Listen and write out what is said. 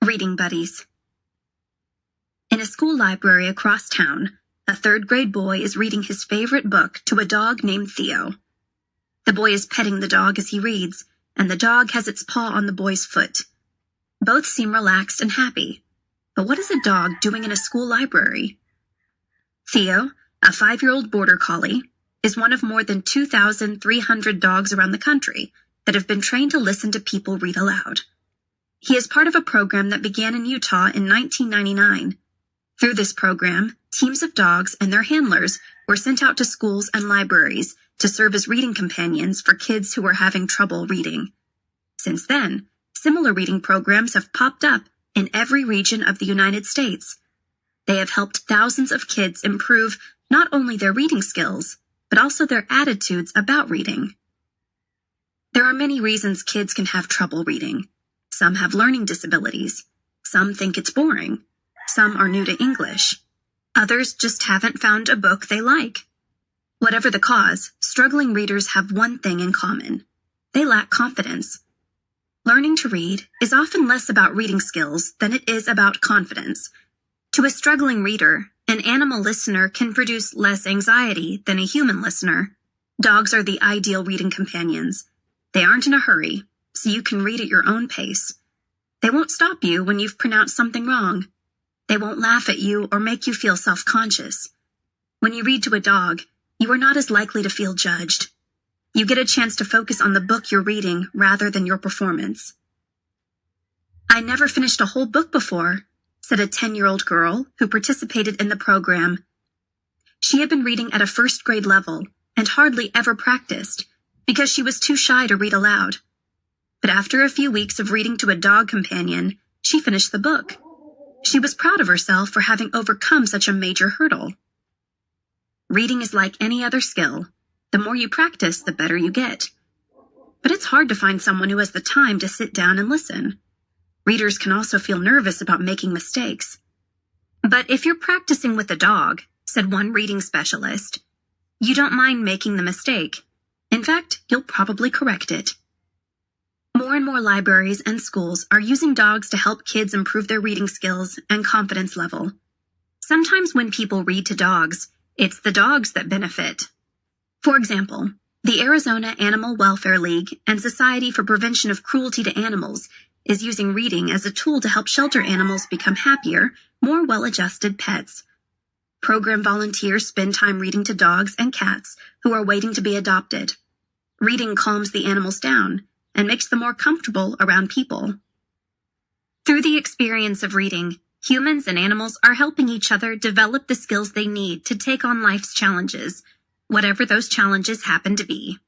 Reading buddies. In a school library across town, a third-grade boy is reading his favorite book to a dog named Theo. The boy is petting the dog as he reads, and the dog has its paw on the boy's foot. Both seem relaxed and happy. But what is a dog doing in a school library? Theo, a 5-year-old border collie, is one of more than 2,300 dogs around the country that have been trained to listen to people read aloud. He is part of a program that began in Utah in 1999. Through this program, teams of dogs and their handlers were sent out to schools and libraries to serve as reading companions for kids who were having trouble reading. Since then, similar reading programs have popped up in every region of the United States. They have helped thousands of kids improve not only their reading skills, but also their attitudes about reading. There are many reasons kids can have trouble reading. Some have learning disabilities. Some think it's boring. Some are new to English. Others just haven't found a book they like. Whatever the cause, struggling readers have one thing in common. They lack confidence. Learning to read is often less about reading skills than it is about confidence. To a struggling reader, an animal listener can produce less anxiety than a human listener. Dogs are the ideal reading companions. They aren't in a hurry, so you can read at your own pace. They won't stop you when you've pronounced something wrong. They won't laugh at you or make you feel self-conscious. When you read to a dog, you are not as likely to feel judged. You get a chance to focus on the book you're reading rather than your performance. "I never finished a whole book before," said a 10-year-old girl who participated in the program. She had been reading at a first-grade level and hardly ever practiced because she was too shy to read aloud. But after a few weeks of reading to a dog companion, she finished the book. She was proud of herself for having overcome such a major hurdle. Reading is like any other skill. The more you practice, the better you get. But it's hard to find someone who has the time to sit down and listen. Readers can also feel nervous about making mistakes. "But if you're practicing with a dog," said one reading specialist, "you don't mind making the mistake. In fact, you'll probably correct it." More and more libraries and schools are using dogs to help kids improve their reading skills and confidence level. Sometimes when people read to dogs, it's the dogs that benefit. For example, the Arizona Animal Welfare League and Society for Prevention of Cruelty to Animals is using reading as a tool to help shelter animals become happier, more well-adjusted pets. Program volunteers spend time reading to dogs and cats who are waiting to be adopted. Reading calms the animals down and makes them more comfortable around people. Through the experience of reading, humans and animals are helping each other develop the skills they need to take on life's challenges, whatever those challenges happen to be.